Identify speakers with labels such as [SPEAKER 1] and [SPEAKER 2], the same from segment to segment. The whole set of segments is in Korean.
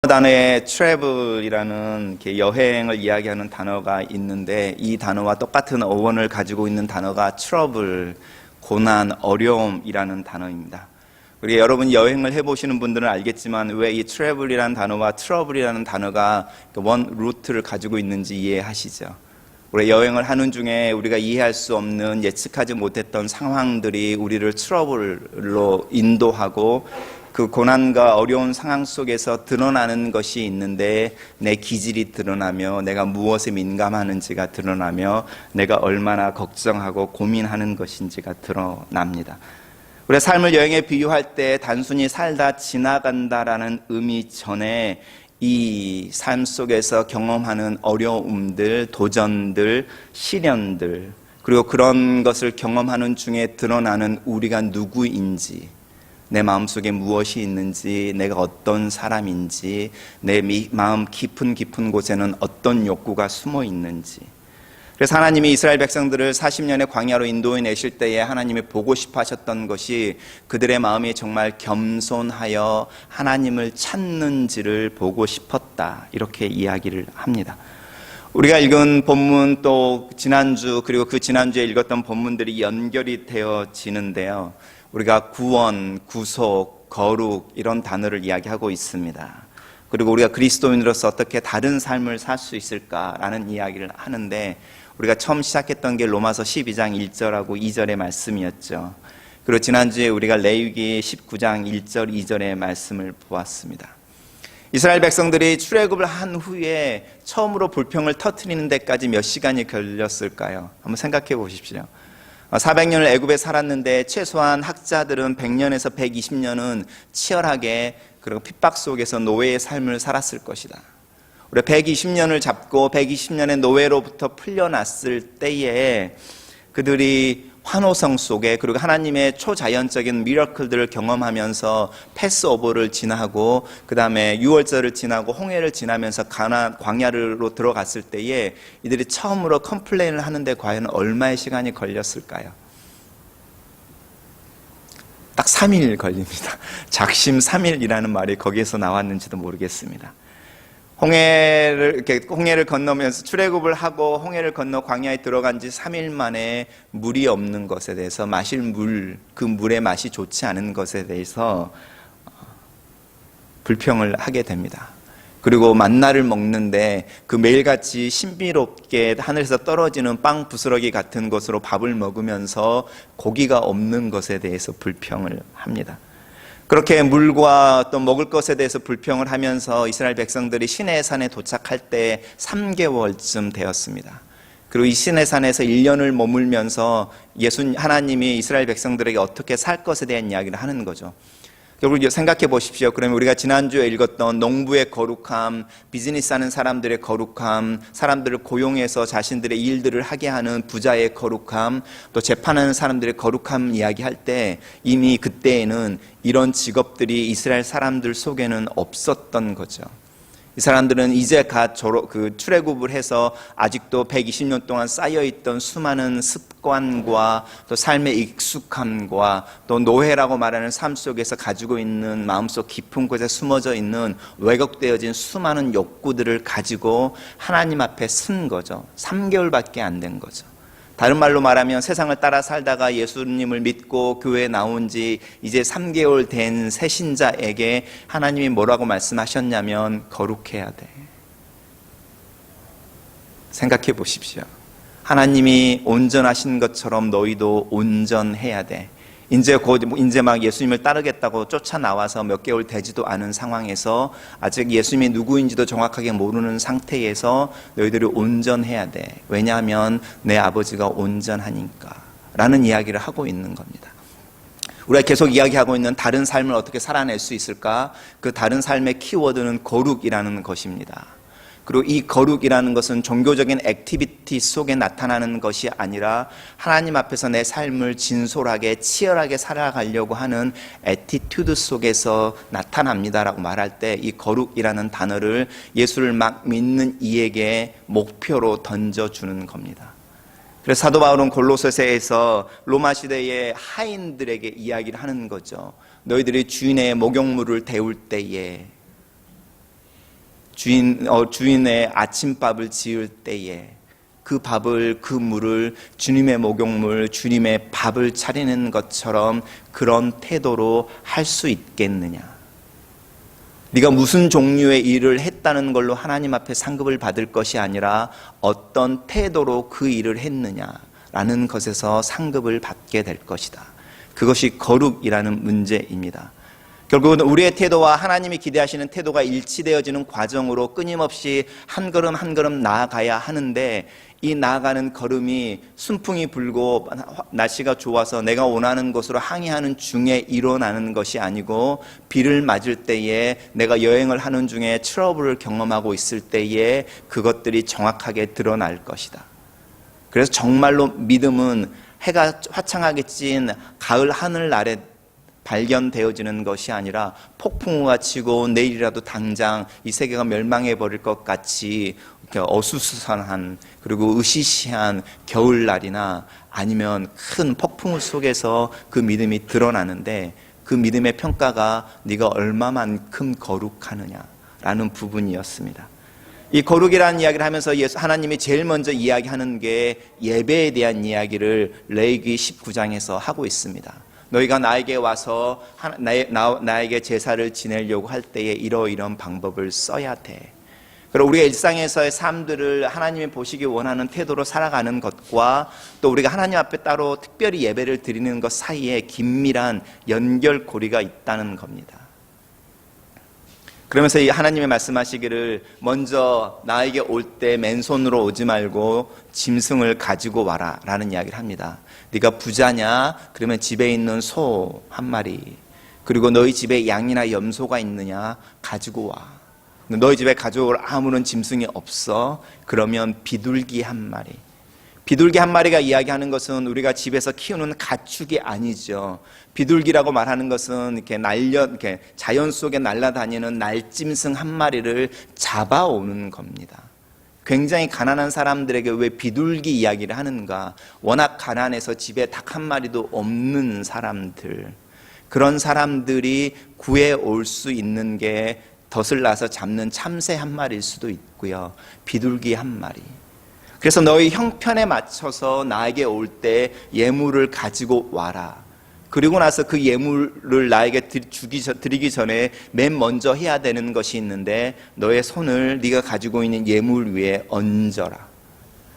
[SPEAKER 1] 단어에 travel이라는 여행을 이야기하는 단어가 있는데, 이 단어와 똑같은 어원을 가지고 있는 단어가 trouble, 고난, 어려움이라는 단어입니다. 우리 여러분 여행을 해보시는 분들은 알겠지만 왜 이 travel이라는 단어와 trouble이라는 단어가 원 루트를 가지고 있는지 이해하시죠? 우리 여행을 하는 중에 우리가 이해할 수 없는, 예측하지 못했던 상황들이 우리를 트러블로 인도하고, 그 고난과 어려운 상황 속에서 드러나는 것이 있는데, 내 기질이 드러나며 내가 무엇에 민감하는지가 드러나며 내가 얼마나 걱정하고 고민하는 것인지가 드러납니다. 우리가 삶을 여행에 비유할 때 단순히 살다 지나간다라는 의미 전에 이 삶 속에서 경험하는 어려움들, 도전들, 시련들, 그리고 그런 것을 경험하는 중에 드러나는 우리가 누구인지, 내 마음속에 무엇이 있는지, 내가 어떤 사람인지, 내 마음 깊은 곳에는 어떤 욕구가 숨어 있는지. 그래서 하나님이 이스라엘 백성들을 40년의 광야로 인도해 내실 때에 하나님이 보고 싶어 하셨던 것이 그들의 마음이 정말 겸손하여 하나님을 찾는지를 보고 싶었다, 이렇게 이야기를 합니다. 우리가 읽은 본문, 또 지난주 그리고 그 지난주에 읽었던 본문들이 연결이 되어지는데요, 우리가 구원, 구속, 거룩, 이런 단어를 이야기하고 있습니다. 그리고 우리가 그리스도인으로서 어떻게 다른 삶을 살 수 있을까라는 이야기를 하는데, 우리가 처음 시작했던 게 로마서 12장 1절하고 2절의 말씀이었죠. 그리고 지난주에 우리가 레위기 19장 1절 2절의 말씀을 보았습니다. 이스라엘 백성들이 출애굽을 한 후에 처음으로 불평을 터뜨리는 데까지 몇 시간이 걸렸을까요? 한번 생각해 보십시오. 400년을 애굽에 살았는데 최소한 학자들은 100년에서 120년은 치열하게, 그리고 핍박 속에서 노예의 삶을 살았을 것이다. 우리 120년을 잡고 120년의 노예로부터 풀려났을 때에 그들이 환호성 속에, 그리고 하나님의 초자연적인 미러클들을 경험하면서 패스오버를 지나고, 그 다음에 유월절을 지나고 홍해를 지나면서 광야로 들어갔을 때에 이들이 처음으로 컴플레인을 하는데 과연 얼마의 시간이 걸렸을까요? 딱 3일 걸립니다. 작심 3일이라는 말이 거기에서 나왔는지도 모르겠습니다. 홍해를 건너면서 출애굽을 하고 홍해를 건너 광야에 들어간 지 3일 만에 물이 없는 것에 대해서, 마실 물, 그 물의 맛이 좋지 않은 것에 대해서 불평을 하게 됩니다. 그리고 만나를 먹는데 그 매일같이 신비롭게 하늘에서 떨어지는 빵 부스러기 같은 것으로 밥을 먹으면서 고기가 없는 것에 대해서 불평을 합니다. 그렇게 물과 또 먹을 것에 대해서 불평을 하면서 이스라엘 백성들이 시내산에 도착할 때 3개월쯤 되었습니다. 그리고 이 시내산에서 1년을 머물면서 하나님이 이스라엘 백성들에게 어떻게 살 것에 대한 이야기를 하는 거죠. 결국 생각해 보십시오. 그러면 우리가 지난주에 읽었던 농부의 거룩함, 비즈니스 하는 사람들의 거룩함, 사람들을 고용해서 자신들의 일들을 하게 하는 부자의 거룩함, 또 재판하는 사람들의 거룩함 이야기할 때 이미 그때에는 이런 직업들이 이스라엘 사람들 속에는 없었던 거죠. 이 사람들은 이제 출애굽을 해서 아직도 120년 동안 쌓여있던 수많은 습관과 또 삶의 익숙함과 또 노예라고 말하는 삶 속에서 가지고 있는 마음속 깊은 곳에 숨어져 있는 왜곡되어진 수많은 욕구들을 가지고 하나님 앞에 선 거죠. 3개월밖에 안 된 거죠. 다른 말로 말하면 세상을 따라 살다가 예수님을 믿고 교회에 나온 지 이제 3개월 된 새신자에게 하나님이 뭐라고 말씀하셨냐면, 거룩해야 돼. 생각해 보십시오. 하나님이 온전하신 것처럼 너희도 온전해야 돼. 이제 막 예수님을 따르겠다고 쫓아나와서 몇 개월 되지도 않은 상황에서, 아직 예수님이 누구인지도 정확하게 모르는 상태에서 너희들이 온전해야 돼. 왜냐하면 내 아버지가 온전하니까 라는 이야기를 하고 있는 겁니다. 우리가 계속 이야기하고 있는 다른 삶을 어떻게 살아낼 수 있을까? 그 다른 삶의 키워드는 거룩이라는 것입니다. 그리고 이 거룩이라는 것은 종교적인 액티비티 속에 나타나는 것이 아니라 하나님 앞에서 내 삶을 진솔하게 치열하게 살아가려고 하는 애티튜드 속에서 나타납니다라고 말할 때, 이 거룩이라는 단어를 예수를 막 믿는 이에게 목표로 던져주는 겁니다. 그래서 사도 바울은 골로새서에서 로마 시대의 하인들에게 이야기를 하는 거죠. 너희들이 주인의 목욕물을 데울 때에 주인의 아침밥을 지을 때에 그 밥을, 그 물을 주님의 목욕물, 주님의 밥을 차리는 것처럼 그런 태도로 할 수 있겠느냐? 네가 무슨 종류의 일을 했다는 걸로 하나님 앞에 상급을 받을 것이 아니라 어떤 태도로 그 일을 했느냐라는 것에서 상급을 받게 될 것이다. 그것이 거룩이라는 문제입니다. 결국은 우리의 태도와 하나님이 기대하시는 태도가 일치되어지는 과정으로 끊임없이 한 걸음 한 걸음 나아가야 하는데, 이 나아가는 걸음이 순풍이 불고 날씨가 좋아서 내가 원하는 곳으로 항해하는 중에 일어나는 것이 아니고, 비를 맞을 때에, 내가 여행을 하는 중에 트러블을 경험하고 있을 때에 그것들이 정확하게 드러날 것이다. 그래서 정말로 믿음은 해가 화창하게 찐 가을 하늘 아래 발견되어지는 것이 아니라 폭풍우가 치고 내일이라도 당장 이 세계가 멸망해 버릴 것 같이 어수선한, 그리고 으시시한 겨울날이나 아니면 큰 폭풍우 속에서 그 믿음이 드러나는데, 그 믿음의 평가가 네가 얼마만큼 거룩하느냐라는 부분이었습니다. 이 거룩이라는 이야기를 하면서 하나님이 제일 먼저 이야기하는 게 예배에 대한 이야기를 레위기 19장에서 하고 있습니다. 너희가 나에게 와서 나에게 제사를 지내려고 할 때에 이러이러한 방법을 써야 돼. 그리고 우리가 일상에서의 삶들을 하나님이 보시기 원하는 태도로 살아가는 것과 또 우리가 하나님 앞에 따로 특별히 예배를 드리는 것 사이에 긴밀한 연결고리가 있다는 겁니다. 그러면서 하나님이 말씀하시기를, 먼저 나에게 올 때 맨손으로 오지 말고 짐승을 가지고 와라 라는 이야기를 합니다. 네가 부자냐? 그러면 집에 있는 소 한 마리, 그리고 너희 집에 양이나 염소가 있느냐? 가지고 와. 너희 집에 가져올 아무런 짐승이 없어? 그러면 비둘기 한 마리. 비둘기 한 마리가 이야기하는 것은 우리가 집에서 키우는 가축이 아니죠. 비둘기라고 말하는 것은 이렇게 자연 속에 날아다니는 날짐승 한 마리를 잡아오는 겁니다. 굉장히 가난한 사람들에게 왜 비둘기 이야기를 하는가? 워낙 가난해서 집에 닭 한 마리도 없는 사람들, 그런 사람들이 구해올 수 있는 게 덫을 놔서 잡는 참새 한 마리일 수도 있고요, 비둘기 한 마리. 그래서 너희 형편에 맞춰서 나에게 올 때 예물을 가지고 와라. 그리고 나서 그 예물을 나에게 드리기 전에 맨 먼저 해야 되는 것이 있는데, 너의 손을 네가 가지고 있는 예물 위에 얹어라.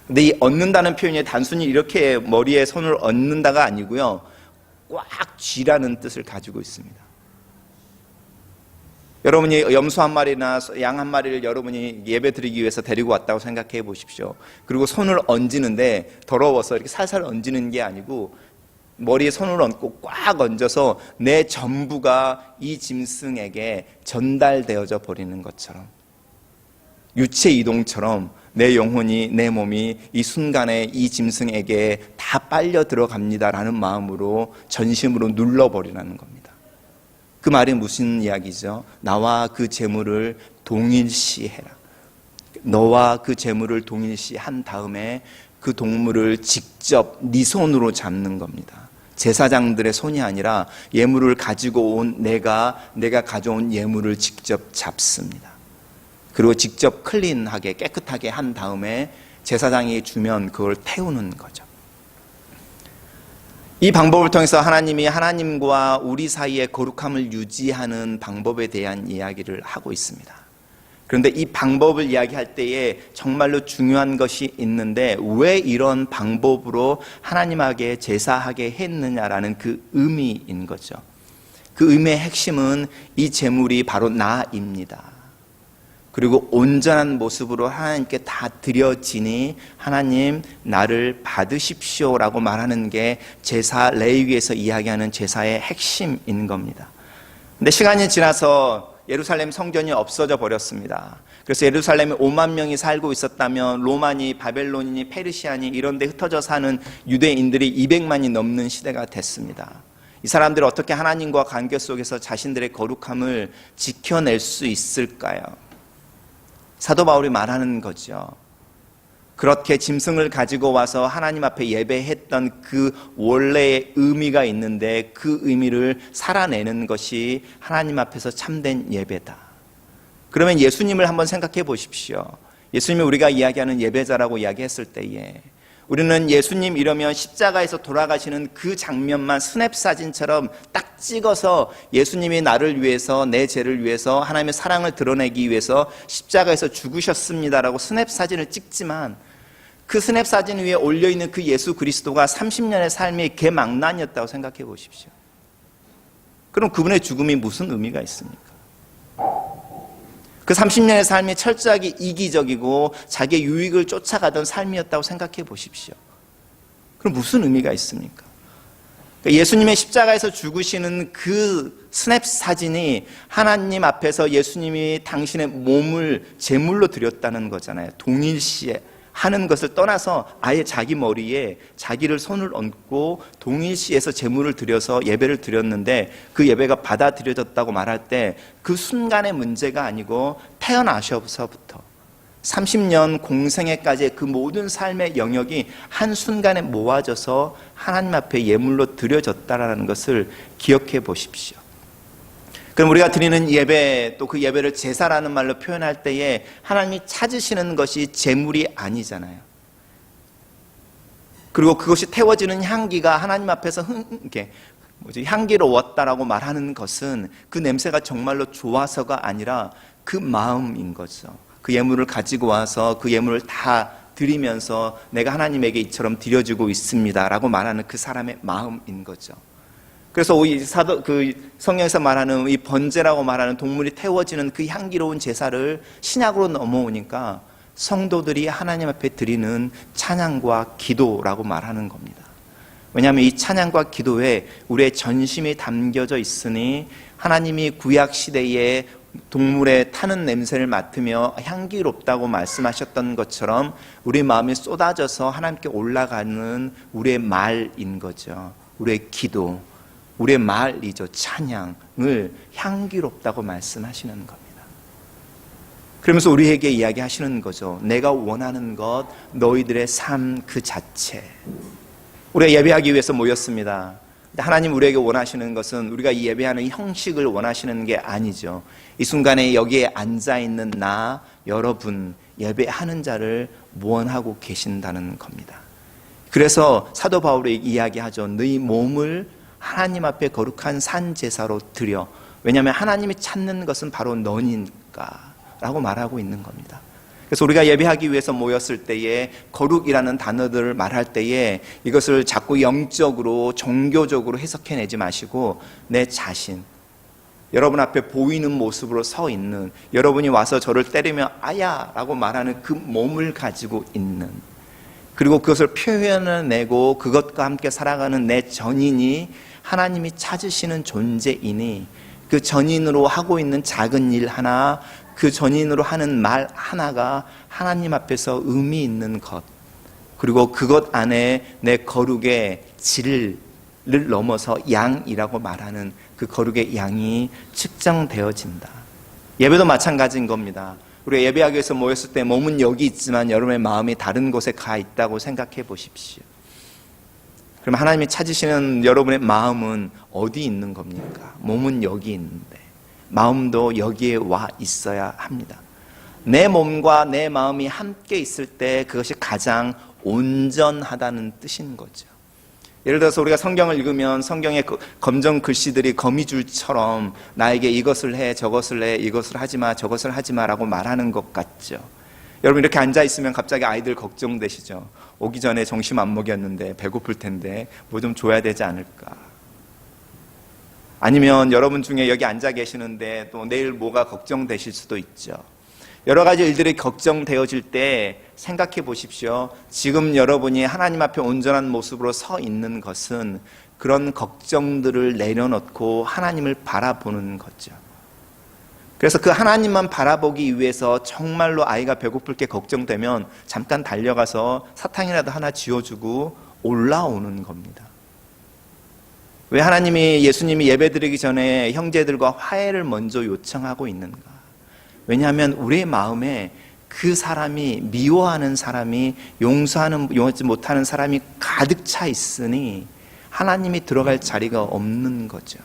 [SPEAKER 1] 근데 이 얹는다는 표현이 단순히 이렇게 머리에 손을 얹는다가 아니고요, 꽉 쥐라는 뜻을 가지고 있습니다. 여러분이 염소 한 마리나 양 한 마리를 여러분이 예배 드리기 위해서 데리고 왔다고 생각해 보십시오. 그리고 손을 얹는데 더러워서 이렇게 살살 얹는 게 아니고, 머리에 손을 얹고 꽉 얹어서 내 전부가 이 짐승에게 전달되어져 버리는 것처럼, 유체 이동처럼 내 영혼이, 내 몸이 이 순간에 이 짐승에게 다 빨려 들어갑니다라는 마음으로 전심으로 눌러버리라는 겁니다. 그 말이 무슨 이야기죠? 나와 그 재물을 동일시해라. 너와 그 재물을 동일시한 다음에 그 동물을 직접 네 손으로 잡는 겁니다. 제사장들의 손이 아니라 예물을 가지고 온 내가 가져온 예물을 직접 잡습니다. 그리고 직접 클린하게 깨끗하게 한 다음에 제사장이 주면 그걸 태우는 거죠. 이 방법을 통해서 하나님이 하나님과 우리 사이의 거룩함을 유지하는 방법에 대한 이야기를 하고 있습니다. 그런데 이 방법을 이야기할 때에 정말로 중요한 것이 있는데, 왜 이런 방법으로 하나님에게 제사하게 했느냐라는 그 의미인 거죠. 그 의미의 핵심은 이 제물이 바로 나입니다. 그리고 온전한 모습으로 하나님께 다 드려지니 하나님 나를 받으십시오라고 말하는 게 제사, 레위기에서 이야기하는 제사의 핵심인 겁니다. 근데 시간이 지나서 예루살렘 성전이 없어져 버렸습니다. 그래서 예루살렘에 5만 명이 살고 있었다면 로마니, 바벨론이니, 페르시아니 이런 데 흩어져 사는 유대인들이 200만이 넘는 시대가 됐습니다. 이 사람들이 어떻게 하나님과 관계 속에서 자신들의 거룩함을 지켜낼 수 있을까요? 사도 바울이 말하는 거죠. 그렇게 짐승을 가지고 와서 하나님 앞에 예배했던 그 원래의 의미가 있는데, 그 의미를 살아내는 것이 하나님 앞에서 참된 예배다. 그러면 예수님을 한번 생각해 보십시오. 예수님이 우리가 이야기하는 예배자라고 이야기했을 때에 우리는 예수님 이러면 십자가에서 돌아가시는 그 장면만 스냅 사진처럼 딱 찍어서 예수님이 나를 위해서, 내 죄를 위해서, 하나님의 사랑을 드러내기 위해서 십자가에서 죽으셨습니다라고 스냅 사진을 찍지만, 그 스냅 사진 위에 올려있는 그 예수 그리스도가 30년의 삶이 개망난이었다고 생각해 보십시오. 그럼 그분의 죽음이 무슨 의미가 있습니까? 그 30년의 삶이 철저하게 이기적이고 자기의 유익을 쫓아가던 삶이었다고 생각해 보십시오. 그럼 무슨 의미가 있습니까? 예수님의 십자가에서 죽으시는 그 스냅 사진이 하나님 앞에서 예수님이 당신의 몸을 제물로 드렸다는 거잖아요. 동일시에 하는 것을 떠나서 아예 자기 머리에 자기를 손을 얹고 동일시에서 제물을 드려서 예배를 드렸는데, 그 예배가 받아들여졌다고 말할 때 그 순간의 문제가 아니고 태어나셔서부터 30년 공생애까지의 그 모든 삶의 영역이 한순간에 모아져서 하나님 앞에 예물로 드려졌다라는 것을 기억해 보십시오. 그럼 우리가 드리는 예배, 또 그 예배를 제사라는 말로 표현할 때에 하나님이 찾으시는 것이 제물이 아니잖아요. 그리고 그것이 태워지는 향기가 하나님 앞에서 향기로웠다라고 말하는 것은 그 냄새가 정말로 좋아서가 아니라 그 마음인 거죠. 그 예물을 가지고 와서 그 예물을 다 드리면서 내가 하나님에게 이처럼 드려주고 있습니다라고 말하는 그 사람의 마음인 거죠. 그래서 성경에서 말하는 이 번제라고 말하는 동물이 태워지는 그 향기로운 제사를 신약으로 넘어오니까 성도들이 하나님 앞에 드리는 찬양과 기도라고 말하는 겁니다. 왜냐하면 이 찬양과 기도에 우리의 전심이 담겨져 있으니, 하나님이 구약 시대에 동물의 타는 냄새를 맡으며 향기롭다고 말씀하셨던 것처럼 우리 마음이 쏟아져서 하나님께 올라가는 우리의 말인 거죠. 우리의 기도, 우리의 말이죠. 찬양을 향기롭다고 말씀하시는 겁니다. 그러면서 우리에게 이야기하시는 거죠. 내가 원하는 것, 너희들의 삶 그 자체. 우리가 예배하기 위해서 모였습니다. 하나님 우리에게 원하시는 것은 우리가 이 예배하는 형식을 원하시는 게 아니죠. 이 순간에 여기에 앉아있는 나, 여러분, 예배하는 자를 원하고 계신다는 겁니다. 그래서 사도 바울이 이야기하죠. 너희 몸을 하나님 앞에 거룩한 산제사로 드려. 왜냐하면 하나님이 찾는 것은 바로 너니까 라고 말하고 있는 겁니다. 그래서 우리가 예배하기 위해서 모였을 때에 거룩이라는 단어들을 말할 때에 이것을 자꾸 영적으로 종교적으로 해석해내지 마시고 내 자신, 여러분 앞에 보이는 모습으로 서 있는, 여러분이 와서 저를 때리며 아야 라고 말하는 그 몸을 가지고 있는, 그리고 그것을 표현해내고 그것과 함께 살아가는 내 전인이 하나님이 찾으시는 존재이니, 그 전인으로 하고 있는 작은 일 하나, 그 전인으로 하는 말 하나가 하나님 앞에서 의미 있는 것, 그리고 그것 안에 내 거룩의 질을 넘어서 양이라고 말하는 그 거룩의 양이 측정되어진다. 예배도 마찬가지인 겁니다. 우리가 예배하기 위해서 모였을 때 몸은 여기 있지만 여러분의 마음이 다른 곳에 가 있다고 생각해 보십시오. 그럼 하나님이 찾으시는 여러분의 마음은 어디 있는 겁니까? 몸은 여기 있는데 마음도 여기에 와 있어야 합니다. 내 몸과 내 마음이 함께 있을 때 그것이 가장 온전하다는 뜻인 거죠. 예를 들어서 우리가 성경을 읽으면 성경의 검정 글씨들이 거미줄처럼 나에게 이것을 해, 저것을 해, 이것을 하지 마, 저것을 하지 마라고 말하는 것 같죠. 여러분 이렇게 앉아있으면 갑자기 아이들 걱정되시죠. 오기 전에 점심 안 먹였는데 배고플 텐데 뭐 좀 줘야 되지 않을까. 아니면 여러분 중에 여기 앉아 계시는데 또 내일 뭐가 걱정되실 수도 있죠. 여러 가지 일들이 걱정되어질 때 생각해 보십시오. 지금 여러분이 하나님 앞에 온전한 모습으로 서 있는 것은 그런 걱정들을 내려놓고 하나님을 바라보는 거죠. 그래서 그 하나님만 바라보기 위해서 정말로 아이가 배고플 게 걱정되면 잠깐 달려가서 사탕이라도 하나 쥐어주고 올라오는 겁니다. 왜 하나님이 예수님이 예배드리기 전에 형제들과 화해를 먼저 요청하고 있는가? 왜냐하면 우리의 마음에 그 사람이 미워하는 사람이 용서하지 못하는 사람이 가득 차 있으니 하나님이 들어갈 자리가 없는 거죠.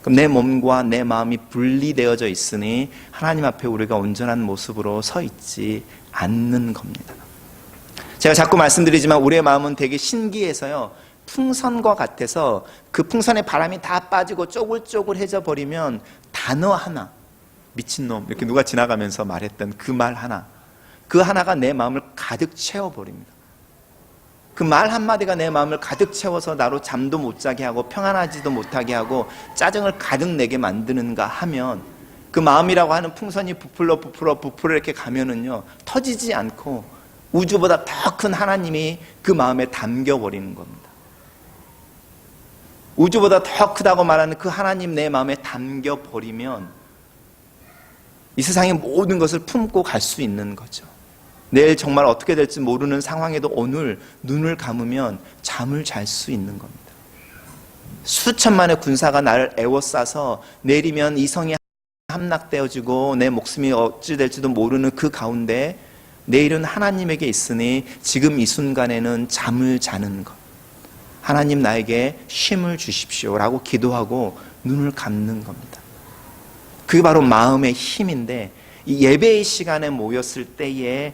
[SPEAKER 1] 그럼 내 몸과 내 마음이 분리되어져 있으니 하나님 앞에 우리가 온전한 모습으로 서 있지 않는 겁니다. 제가 자꾸 말씀드리지만 우리의 마음은 되게 신기해서요, 풍선과 같아서 그 풍선에 바람이 다 빠지고 쪼글쪼글해져 버리면 단어 하나, 미친놈 이렇게 누가 지나가면서 말했던 그 말 하나, 그 하나가 내 마음을 가득 채워버립니다. 그 말 한마디가 내 마음을 가득 채워서 나로 잠도 못 자게 하고 평안하지도 못하게 하고 짜증을 가득 내게 만드는가 하면, 그 마음이라고 하는 풍선이 부풀어 이렇게 가면은요, 터지지 않고 우주보다 더 큰 하나님이 그 마음에 담겨버리는 겁니다. 우주보다 더 크다고 말하는 그 하나님 내 마음에 담겨버리면 이 세상의 모든 것을 품고 갈 수 있는 거죠. 내일 정말 어떻게 될지 모르는 상황에도 오늘 눈을 감으면 잠을 잘 수 있는 겁니다. 수천만의 군사가 나를 에워싸서 내리면 이 성이 함락되어지고 내 목숨이 어찌 될지도 모르는 그 가운데 내일은 하나님에게 있으니 지금 이 순간에는 잠을 자는 것, 하나님 나에게 쉼을 주십시오 라고 기도하고 눈을 감는 겁니다. 그게 바로 마음의 힘인데, 이 예배의 시간에 모였을 때에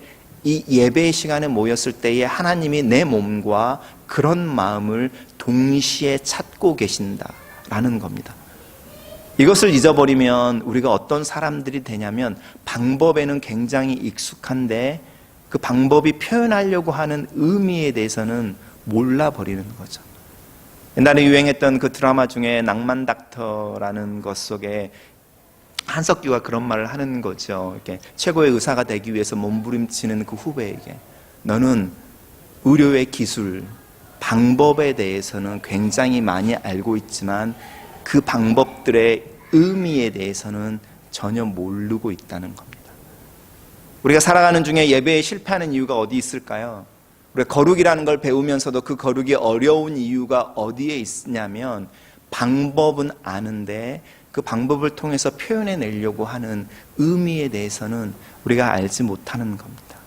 [SPEAKER 1] 하나님이 내 몸과 그런 마음을 동시에 찾고 계신다라는 겁니다. 이것을 잊어버리면 우리가 어떤 사람들이 되냐면, 방법에는 굉장히 익숙한데 그 방법이 표현하려고 하는 의미에 대해서는 몰라버리는 거죠. 옛날에 유행했던 그 드라마 중에 낭만 닥터라는 것 속에 한석규가 그런 말을 하는 거죠. 이렇게 최고의 의사가 되기 위해서 몸부림치는 그 후배에게, 너는 의료의 기술, 방법에 대해서는 굉장히 많이 알고 있지만 그 방법들의 의미에 대해서는 전혀 모르고 있다는 겁니다. 우리가 살아가는 중에 예배에 실패하는 이유가 어디 있을까요? 우리가 거룩이라는 걸 배우면서도 그 거룩이 어려운 이유가 어디에 있냐면, 방법은 아는데 그 방법을 통해서 표현해내려고 하는 의미에 대해서는 우리가 알지 못하는 겁니다.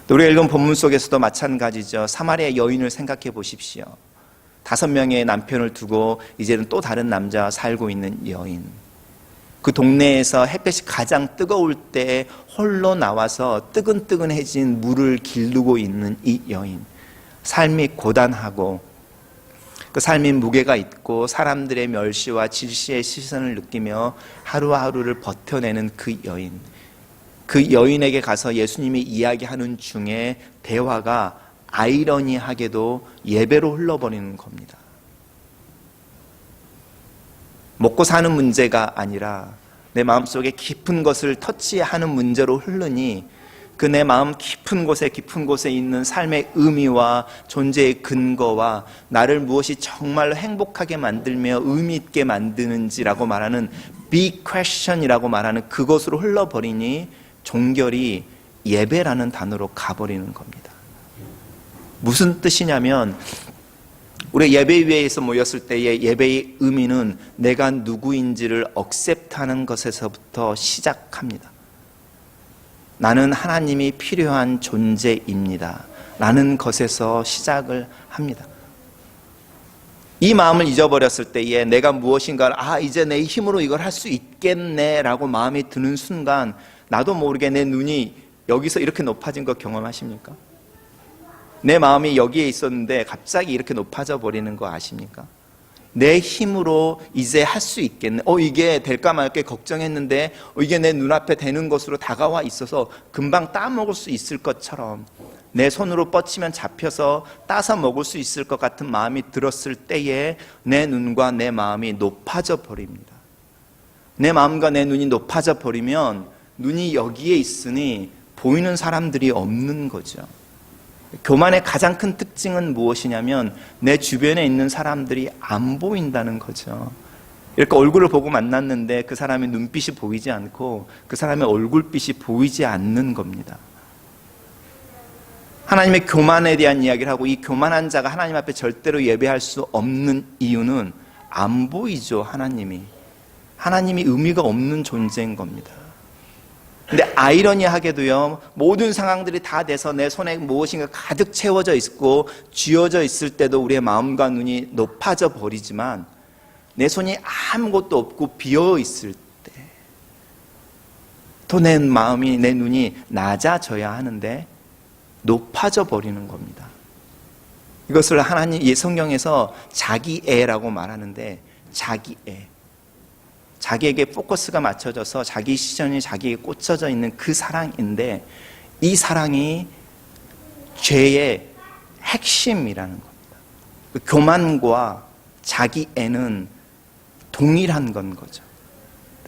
[SPEAKER 1] 또 우리가 읽은 본문 속에서도 마찬가지죠. 사마리아 여인을 생각해 보십시오. 5명의 남편을 두고 이제는 또 다른 남자와 살고 있는 여인. 그 동네에서 햇볕이 가장 뜨거울 때 홀로 나와서 뜨근뜨근해진 물을 기르고 있는 이 여인. 삶이 고단하고 그 삶이 무게가 있고 사람들의 멸시와 질시의 시선을 느끼며 하루하루를 버텨내는 그 여인. 그 여인에게 가서 예수님이 이야기하는 중에 대화가 아이러니하게도 예배로 흘러버리는 겁니다. 먹고 사는 문제가 아니라 내 마음속에 깊은 것을 터치하는 문제로 흐르니, 그 내 마음 깊은 곳에 있는 삶의 의미와 존재의 근거와 나를 무엇이 정말로 행복하게 만들며 의미 있게 만드는지라고 말하는 big question이라고 말하는 그것으로 흘러버리니 종결이 예배라는 단어로 가버리는 겁니다. 무슨 뜻이냐면, 우리 예배 위에서 모였을 때의 예배의 의미는 내가 누구인지를 억셉트하는 것에서부터 시작합니다. 나는 하나님이 필요한 존재입니다 라는 것에서 시작을 합니다. 이 마음을 잊어버렸을 때에 내가 무엇인가를 이제 내 힘으로 이걸 할 수 있겠네 라고 마음이 드는 순간, 나도 모르게 내 눈이 여기서 이렇게 높아진 거 경험하십니까? 내 마음이 여기에 있었는데 갑자기 이렇게 높아져 버리는 거 아십니까? 내 힘으로 이제 할 수 있겠네. 이게 될까 말까 걱정했는데 이게 내 눈앞에 되는 것으로 다가와 있어서 금방 따먹을 수 있을 것처럼, 내 손으로 뻗치면 잡혀서 따서 먹을 수 있을 것 같은 마음이 들었을 때에 내 눈과 내 마음이 높아져 버립니다. 내 마음과 내 눈이 높아져 버리면 눈이 여기에 있으니 보이는 사람들이 없는 거죠. 교만의 가장 큰 특징은 무엇이냐면, 내 주변에 있는 사람들이 안 보인다는 거죠. 이렇게 얼굴을 보고 만났는데 그 사람의 눈빛이 보이지 않고 그 사람의 얼굴빛이 보이지 않는 겁니다. 하나님의 교만에 대한 이야기를 하고, 이 교만한 자가 하나님 앞에 절대로 예배할 수 없는 이유는 안 보이죠. 하나님이 의미가 없는 존재인 겁니다. 근데 아이러니하게도요, 모든 상황들이 다 돼서 내 손에 무엇인가 가득 채워져 있고 쥐어져 있을 때도 우리의 마음과 눈이 높아져 버리지만, 내 손이 아무것도 없고 비어 있을 때, 또 내 마음이, 내 눈이 낮아져야 하는데 높아져 버리는 겁니다. 이것을 하나님 성경에서 자기애라고 말하는데, 자기애, 자기에게 포커스가 맞춰져서 자기 시선이 자기에게 꽂혀져 있는 그 사랑인데, 이 사랑이 죄의 핵심이라는 겁니다. 교만과 자기애는 동일한 건 거죠.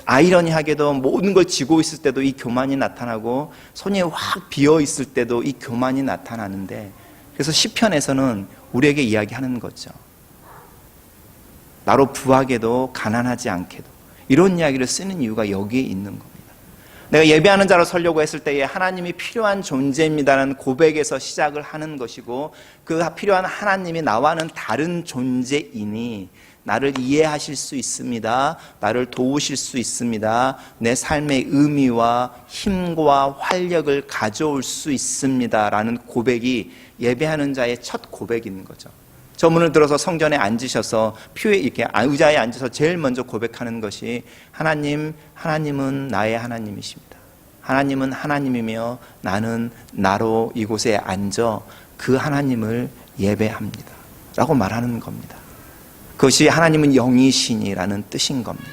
[SPEAKER 1] 아이러니하게도 모든 걸 쥐고 있을 때도 이 교만이 나타나고, 손이 확 비어 있을 때도 이 교만이 나타나는데, 그래서 시편에서는 우리에게 이야기하는 거죠. 나로 부하게도 가난하지 않게도, 이런 이야기를 쓰는 이유가 여기에 있는 겁니다. 내가 예배하는 자로 서려고 했을 때에 하나님이 필요한 존재입니다라는 고백에서 시작을 하는 것이고, 그 필요한 하나님이 나와는 다른 존재이니 나를 이해하실 수 있습니다, 나를 도우실 수 있습니다, 내 삶의 의미와 힘과 활력을 가져올 수 있습니다 라는 고백이 예배하는 자의 첫 고백인 거죠. 저 문을 들어서 성전에 앉으셔서 퓨에 이렇게 의자에 앉아서 제일 먼저 고백하는 것이, 하나님은 나의 하나님이십니다. 하나님은 하나님이며 나는 나로 이곳에 앉아 그 하나님을 예배합니다 라고 말하는 겁니다. 그것이 하나님은 영이시니라는 뜻인 겁니다.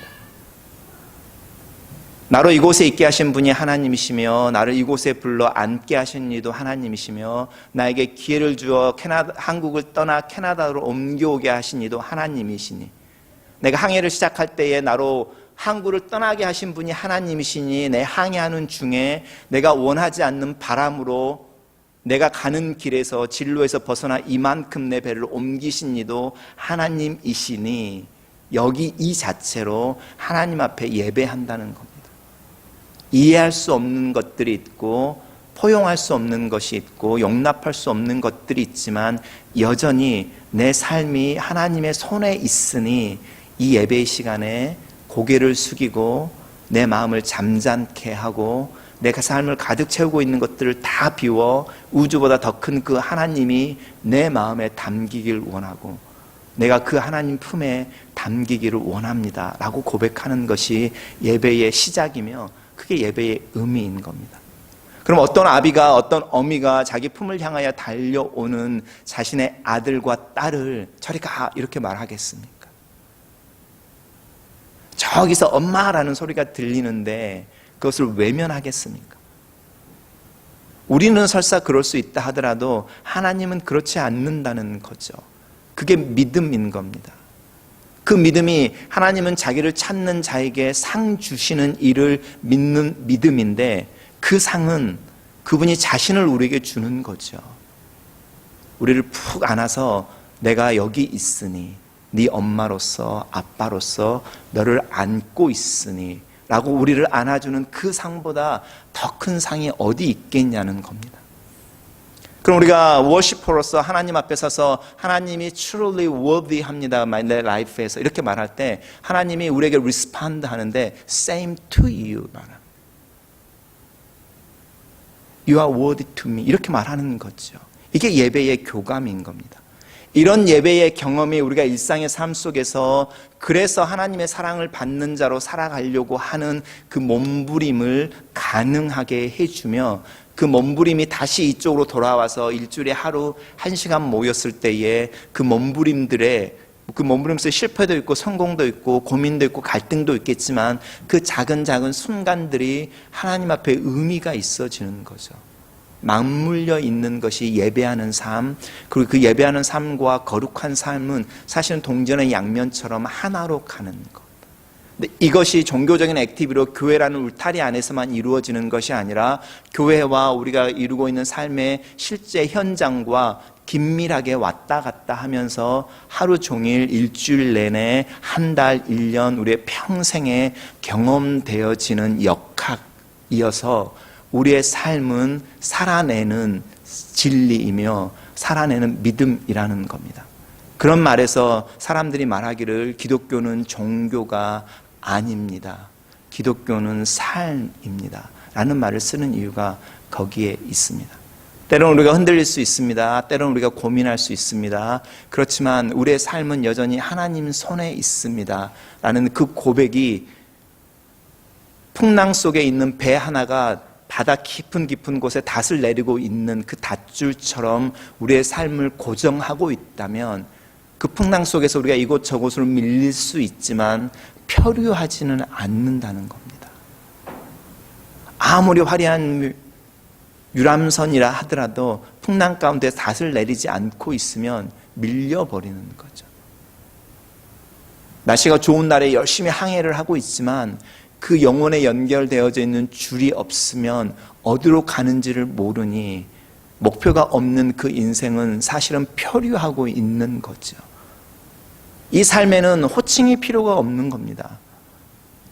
[SPEAKER 1] 나로 이곳에 있게 하신 분이 하나님이시며, 나를 이곳에 불러 앉게 하신 이도 하나님이시며, 나에게 기회를 주어 한국을 떠나 캐나다로 옮겨오게 하신 이도 하나님이시니, 내가 항해를 시작할 때에 나로 항구를 떠나게 하신 분이 하나님이시니, 내 항해하는 중에 내가 원하지 않는 바람으로 내가 가는 길에서 진로에서 벗어나 이만큼 내 배를 옮기신 이도 하나님이시니, 여기 이 자체로 하나님 앞에 예배한다는 겁니다. 이해할 수 없는 것들이 있고, 포용할 수 없는 것이 있고, 용납할 수 없는 것들이 있지만 여전히 내 삶이 하나님의 손에 있으니, 이 예배의 시간에 고개를 숙이고 내 마음을 잠잠케 하고, 내가 삶을 가득 채우고 있는 것들을 다 비워 우주보다 더 큰 그 하나님이 내 마음에 담기길 원하고, 내가 그 하나님 품에 담기기를 원합니다 라고 고백하는 것이 예배의 시작이며, 그게 예배의 의미인 겁니다. 그럼 어떤 아비가, 어떤 어미가 자기 품을 향하여 달려오는 자신의 아들과 딸을 저리 가 이렇게 말하겠습니까? 저기서 엄마라는 소리가 들리는데 그것을 외면하겠습니까? 우리는 설사 그럴 수 있다 하더라도 하나님은 그렇지 않는다는 거죠. 그게 믿음인 겁니다. 그 믿음이 하나님은 자기를 찾는 자에게 상 주시는 일을 믿는 믿음인데, 그 상은 그분이 자신을 우리에게 주는 거죠. 우리를 푹 안아서 내가 여기 있으니, 네 엄마로서 아빠로서 너를 안고 있으니 라고 우리를 안아주는 그 상보다 더 큰 상이 어디 있겠냐는 겁니다. 그럼 우리가 워시퍼로서 하나님 앞에 서서 하나님이 truly worthy 합니다, my life에서 이렇게 말할 때 하나님이 우리에게 respond 하는데 same to you, you are worthy to me 이렇게 말하는 거죠. 이게 예배의 교감인 겁니다. 이런 예배의 경험이 우리가 일상의 삶 속에서, 그래서 하나님의 사랑을 받는 자로 살아가려고 하는 그 몸부림을 가능하게 해주며, 그 몸부림이 다시 이쪽으로 돌아와서 일주일에 하루 1시간 모였을 때에 그 몸부림들의, 그 몸부림에서 실패도 있고 성공도 있고 고민도 있고 갈등도 있겠지만 그 작은 순간들이 하나님 앞에 의미가 있어지는 거죠. 맞물려 있는 것이 예배하는 삶, 그리고 그 예배하는 삶과 거룩한 삶은 사실은 동전의 양면처럼 하나로 가는 것. 근데 이것이 종교적인 액티비티로 교회라는 울타리 안에서만 이루어지는 것이 아니라, 교회와 우리가 이루고 있는 삶의 실제 현장과 긴밀하게 왔다 갔다 하면서 하루 종일, 일주일 내내, 한 달, 1년, 우리의 평생에 경험되어지는 역학이어서 우리의 삶은 살아내는 진리이며 살아내는 믿음이라는 겁니다. 그런 말에서 사람들이 말하기를 기독교는 종교가 아닙니다, 기독교는 삶입니다 라는 말을 쓰는 이유가 거기에 있습니다. 때로는 우리가 흔들릴 수 있습니다. 때로는 우리가 고민할 수 있습니다. 그렇지만 우리의 삶은 여전히 하나님 손에 있습니다. 라는 그 고백이 풍랑 속에 있는 배 하나가 바다 깊은 곳에 닷을 내리고 있는 그 닷줄처럼 우리의 삶을 고정하고 있다면 그 풍랑 속에서 우리가 이곳저곳으로 밀릴 수 있지만 표류하지는 않는다는 겁니다. 아무리 화려한 유람선이라 하더라도 풍랑 가운데 닷을 내리지 않고 있으면 밀려버리는 거죠. 날씨가 좋은 날에 열심히 항해를 하고 있지만 그 영혼에 연결되어져 있는 줄이 없으면 어디로 가는지를 모르니 목표가 없는 그 인생은 사실은 표류하고 있는 거죠. 이 삶에는 호칭이 필요가 없는 겁니다.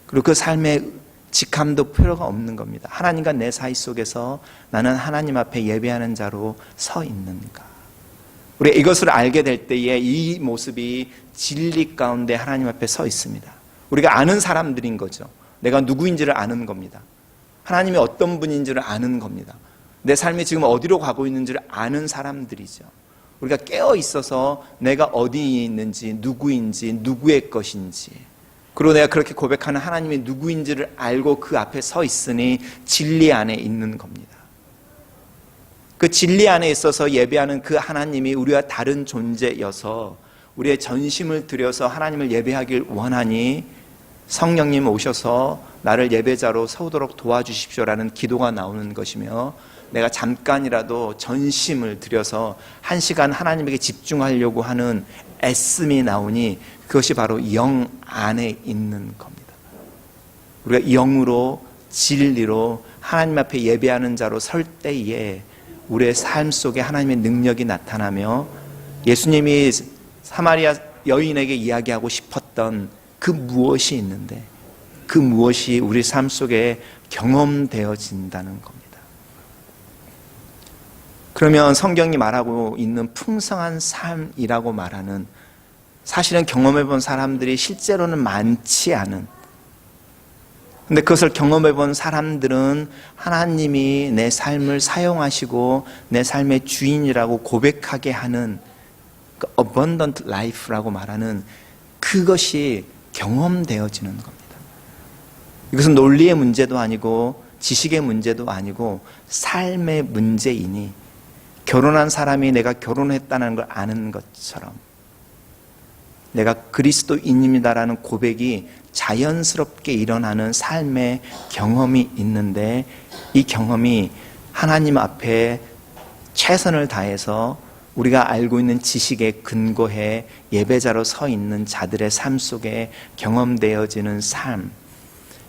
[SPEAKER 1] 그리고 그 삶의 직함도 필요가 없는 겁니다. 하나님과 내 사이 속에서 나는 하나님 앞에 예배하는 자로 서 있는가. 우리가 이것을 알게 될 때에 이 모습이 진리 가운데 하나님 앞에 서 있습니다. 우리가 아는 사람들인 거죠. 내가 누구인지를 아는 겁니다. 하나님이 어떤 분인지를 아는 겁니다. 내 삶이 지금 어디로 가고 있는지를 아는 사람들이죠. 우리가 깨어 있어서 내가 어디에 있는지, 누구인지, 누구의 것인지, 그리고 내가 그렇게 고백하는 하나님이 누구인지를 알고 그 앞에 서 있으니 진리 안에 있는 겁니다. 그 진리 안에 있어서 예배하는 그 하나님이 우리와 다른 존재여서 우리의 전심을 들여서 하나님을 예배하길 원하니 성령님 오셔서 나를 예배자로 서도록 도와주십시오라는 기도가 나오는 것이며, 내가 잠깐이라도 전심을 들여서 1시간 하나님에게 집중하려고 하는 애씀이 나오니 그것이 바로 영 안에 있는 겁니다. 우리가 영으로 진리로 하나님 앞에 예배하는 자로 설 때에 우리의 삶 속에 하나님의 능력이 나타나며 예수님이 사마리아 여인에게 이야기하고 싶었던 그 무엇이 있는데 그 무엇이 우리 삶 속에 경험되어진다는 겁니다. 그러면 성경이 말하고 있는 풍성한 삶이라고 말하는, 사실은 경험해 본 사람들이 실제로는 많지 않은, 근데 그것을 경험해 본 사람들은 하나님이 내 삶을 사용하시고 내 삶의 주인이라고 고백하게 하는 그 abundant life라고 말하는 그것이 경험되어지는 겁니다. 이것은 논리의 문제도 아니고 지식의 문제도 아니고 삶의 문제이니, 결혼한 사람이 내가 결혼했다는 걸 아는 것처럼 내가 그리스도인입니다라는 고백이 자연스럽게 일어나는 삶의 경험이 있는데, 이 경험이 하나님 앞에 최선을 다해서 우리가 알고 있는 지식에 근거해 예배자로 서 있는 자들의 삶 속에 경험되어지는 삶,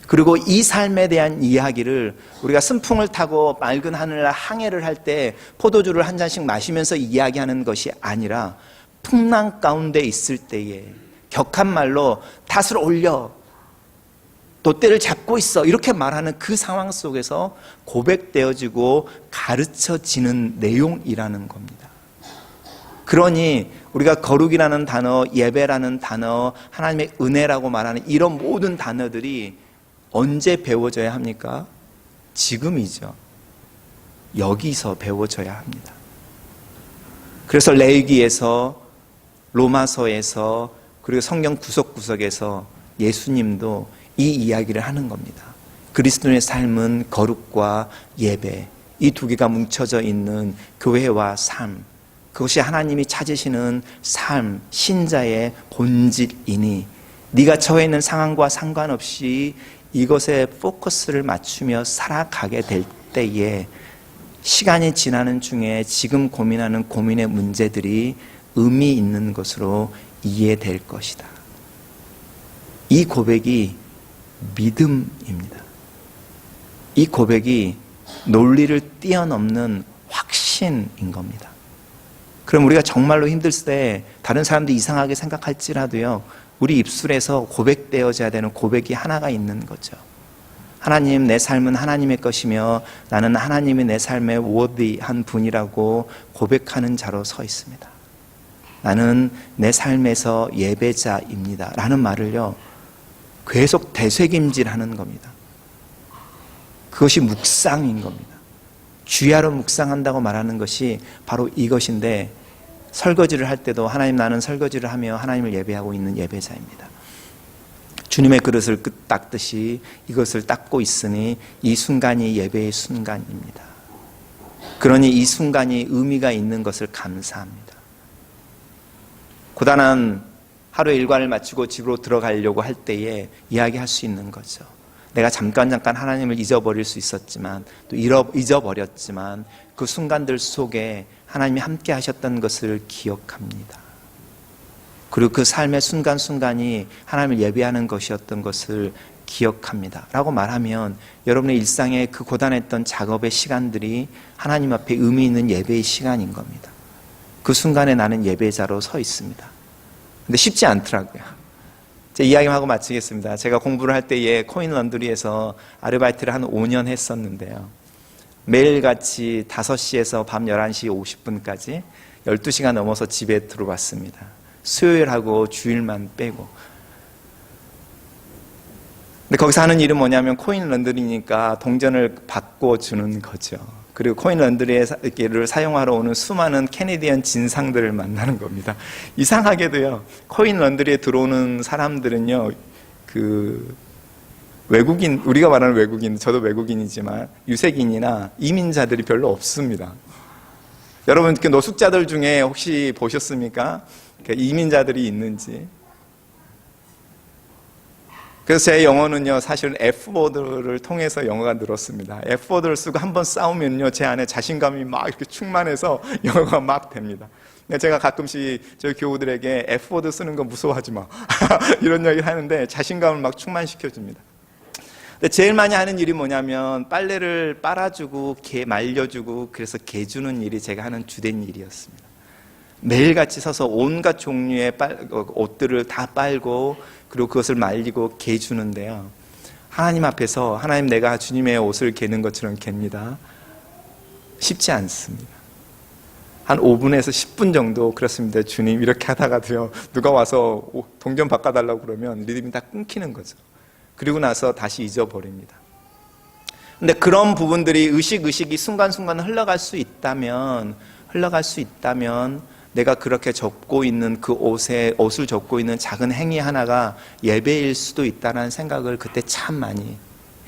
[SPEAKER 1] 그리고 이 삶에 대한 이야기를 우리가 순풍을 타고 맑은 하늘을 항해를 할 때 포도주를 한 잔씩 마시면서 이야기하는 것이 아니라 풍랑 가운데 있을 때에 격한 말로 닷을 올려, 돛대를 잡고 있어, 이렇게 말하는 그 상황 속에서 고백되어지고 가르쳐지는 내용이라는 겁니다. 그러니 우리가 거룩이라는 단어, 예배라는 단어, 하나님의 은혜라고 말하는 이런 모든 단어들이 언제 배워져야 합니까? 지금이죠. 여기서 배워져야 합니다. 그래서 레위기에서, 로마서에서, 그리고 성경 구석구석에서 예수님도 이 이야기를 하는 겁니다. 그리스도인의 삶은 거룩과 예배, 이 두 개가 뭉쳐져 있는 교회와 삶, 그것이 하나님이 찾으시는 삶, 신자의 본질이니 네가 처해 있는 상황과 상관없이 이것에 포커스를 맞추며 살아가게 될 때에 시간이 지나는 중에 지금 고민하는 고민의 문제들이 의미 있는 것으로 이해될 것이다. 이 고백이 믿음입니다. 이 고백이 논리를 뛰어넘는 확신인 겁니다. 그럼 우리가 정말로 힘들 때 다른 사람도 이상하게 생각할지라도요, 우리 입술에서 고백되어져야 되는 고백이 하나가 있는 거죠. 하나님, 내 삶은 하나님의 것이며 나는 하나님이 내 삶의 worthy한 분이라고 고백하는 자로 서 있습니다. 나는 내 삶에서 예배자입니다 라는 말을요, 계속 되새김질하는 겁니다. 그것이 묵상인 겁니다. 주야로 묵상한다고 말하는 것이 바로 이것인데, 설거지를 할 때도 하나님, 나는 설거지를 하며 하나님을 예배하고 있는 예배자입니다. 주님의 그릇을 닦듯이 이것을 닦고 있으니 이 순간이 예배의 순간입니다. 그러니 이 순간이 의미가 있는 것을 감사합니다. 고단한 하루 일과를 마치고 집으로 들어가려고 할 때에 이야기할 수 있는 거죠. 내가 잠깐 하나님을 잊어버릴 수 있었지만, 또 잊어버렸지만 그 순간들 속에 하나님이 함께 하셨던 것을 기억합니다. 그리고 그 삶의 순간순간이 하나님을 예배하는 것이었던 것을 기억합니다 라고 말하면, 여러분의 일상의 그 고단했던 작업의 시간들이 하나님 앞에 의미 있는 예배의 시간인 겁니다. 그 순간에 나는 예배자로 서 있습니다. 근데 쉽지 않더라고요. 제 이야기만 하고 마치겠습니다. 제가 공부를 할 때에 코인 런드리에서 아르바이트를 한 5년 했었는데요. 매일같이 5시에서 밤 11시 50분까지 12시간 넘어서 집에 들어왔습니다. 수요일하고 주일만 빼고. 근데 거기서 하는 일은 뭐냐면, 코인 런드리니까 동전을 바꿔주는 거죠. 그리고 코인 런드리를 사용하러 오는 수많은 캐네디언 진상들을 만나는 겁니다. 이상하게도요, 코인 런드리에 들어오는 사람들은요, 외국인, 우리가 말하는 외국인, 저도 외국인이지만 유색인이나 이민자들이 별로 없습니다. 여러분, 그 노숙자들 중에 혹시 보셨습니까? 이민자들이 있는지. 그래서 제 영어는요, 사실은 F워드를 통해서 영어가 늘었습니다. F워드를 쓰고 한번 싸우면요, 제 안에 자신감이 막 이렇게 충만해서 영어가 막 됩니다. 제가 가끔씩 저희 교우들에게 F워드 쓰는 거 무서워하지 마. 이런 얘기를 하는데 자신감을 막 충만시켜줍니다. 근데 제일 많이 하는 일이 뭐냐면, 빨래를 빨아주고, 말려주고, 그래서 개주는 일이 제가 하는 주된 일이었습니다. 매일같이 서서 온갖 종류의 옷들을 다 빨고, 그리고 그것을 말리고 개주는데요, 하나님 앞에서, 하나님, 내가 주님의 옷을 개는 것처럼 갭니다. 쉽지 않습니다. 한 5분에서 10분 정도 그렇습니다. 주님, 이렇게 하다가도요, 누가 와서 동전 바꿔달라고 그러면 리듬이 다 끊기는 거죠. 그리고 나서 다시 잊어버립니다. 근데 그런 부분들이 의식이 순간순간 흘러갈 수 있다면 내가 그렇게 접고 있는 그 옷을 접고 있는 작은 행위 하나가 예배일 수도 있다는 생각을 그때 참 많이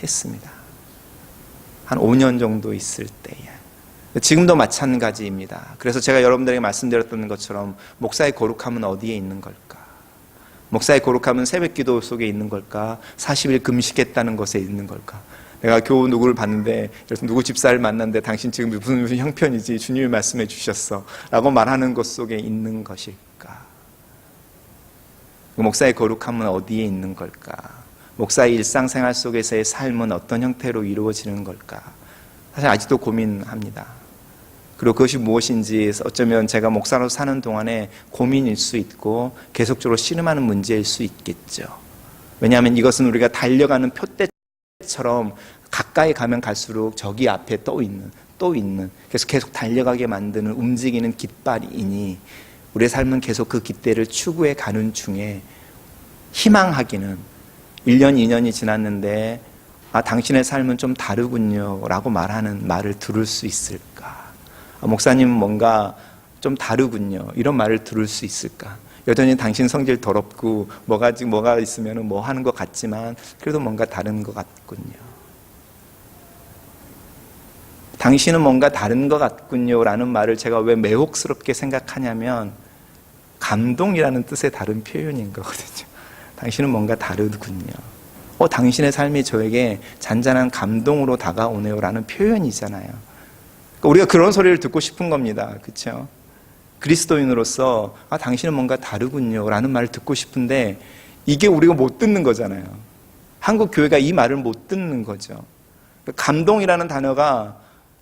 [SPEAKER 1] 했습니다. 한 5년 정도 있을 때에. 지금도 마찬가지입니다. 그래서 제가 여러분들에게 말씀드렸던 것처럼, 목사의 거룩함은 어디에 있는 걸까? 목사의 거룩함은 새벽기도 속에 있는 걸까? 40일 금식했다는 것에 있는 걸까? 내가 교우 누구를 봤는데, 누구 집사를 만났는데, 당신 지금 무슨 형편이지? 주님이 말씀해 주셨어 라고 말하는 것 속에 있는 것일까? 목사의 거룩함은 어디에 있는 걸까? 목사의 일상생활 속에서의 삶은 어떤 형태로 이루어지는 걸까? 사실 아직도 고민합니다. 그리고 그것이 무엇인지, 어쩌면 제가 목사로 사는 동안에 고민일 수 있고 계속적으로 씨름하는 문제일 수 있겠죠. 왜냐하면 이것은 우리가 달려가는 표대처럼 가까이 가면 갈수록 저기 앞에 또 있는 그래서 계속 달려가게 만드는 움직이는 깃발이니, 우리의 삶은 계속 그 깃대를 추구해 가는 중에 희망하기는 1년, 2년이 지났는데, 당신의 삶은 좀 다르군요 라고 말하는 말을 들을 수 있을까? 목사님은 뭔가 좀 다르군요, 이런 말을 들을 수 있을까? 여전히 당신 성질 더럽고 뭐가 있으면 뭐 하는 것 같지만 그래도 뭔가 다른 것 같군요. 당신은 뭔가 다른 것 같군요 라는 말을 제가 왜 매혹스럽게 생각하냐면, 감동이라는 뜻의 다른 표현인 거거든요. 당신은 뭔가 다르군요. 당신의 삶이 저에게 잔잔한 감동으로 다가오네요 라는 표현이잖아요. 그러니까 우리가 그런 소리를 듣고 싶은 겁니다. 그렇죠? 그리스도인으로서 당신은 뭔가 다르군요 라는 말을 듣고 싶은데, 이게 우리가 못 듣는 거잖아요. 한국 교회가 이 말을 못 듣는 거죠. 감동이라는 단어가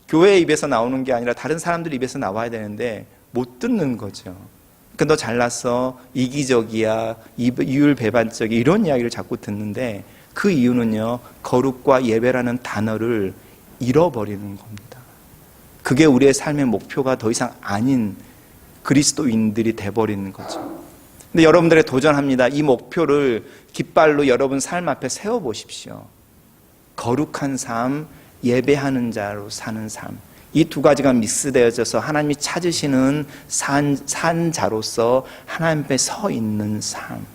[SPEAKER 1] 교회의 입에서 나오는 게 아니라 다른 사람들 입에서 나와야 되는데 못 듣는 거죠. 그러니까 너 잘났어, 이기적이야, 이율배반적이야, 이런 이야기를 자꾸 듣는데, 그 이유는요, 거룩과 예배라는 단어를 잃어버리는 겁니다. 그게 우리의 삶의 목표가 더 이상 아닌 그리스도인들이 돼버리는 거죠. 근데 여러분들의 도전합니다. 이 목표를 깃발로 여러분 삶 앞에 세워보십시오. 거룩한 삶, 예배하는 자로 사는 삶. 이 두 가지가 믹스되어져서 하나님이 찾으시는 산자로서 하나님 앞에 서 있는 삶.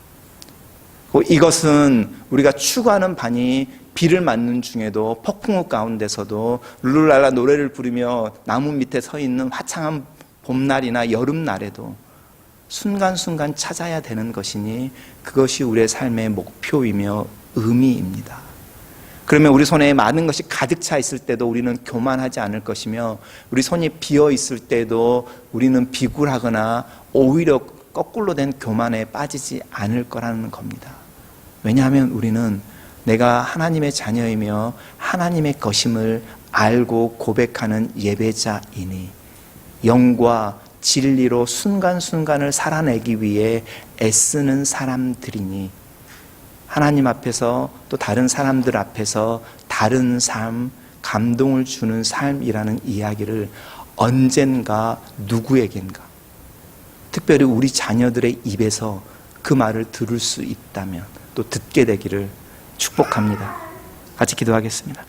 [SPEAKER 1] 이것은 우리가 추구하는 바니 비를 맞는 중에도 폭풍우 가운데서도 룰루랄라 노래를 부르며 나무 밑에 서 있는 화창한 봄날이나 여름날에도 순간순간 찾아야 되는 것이니 그것이 우리의 삶의 목표이며 의미입니다. 그러면 우리 손에 많은 것이 가득 차 있을 때도 우리는 교만하지 않을 것이며 우리 손이 비어 있을 때도 우리는 비굴하거나 오히려 거꾸로 된 교만에 빠지지 않을 거라는 겁니다. 왜냐하면 우리는 내가 하나님의 자녀이며 하나님의 것임을 알고 고백하는 예배자이니 영과 진리로 순간순간을 살아내기 위해 애쓰는 사람들이니 하나님 앞에서 또 다른 사람들 앞에서 다른 삶, 감동을 주는 삶이라는 이야기를 언젠가 누구에겐가 특별히 우리 자녀들의 입에서 그 말을 들을 수 있다면 또 듣게 되기를 축복합니다. 같이 기도하겠습니다.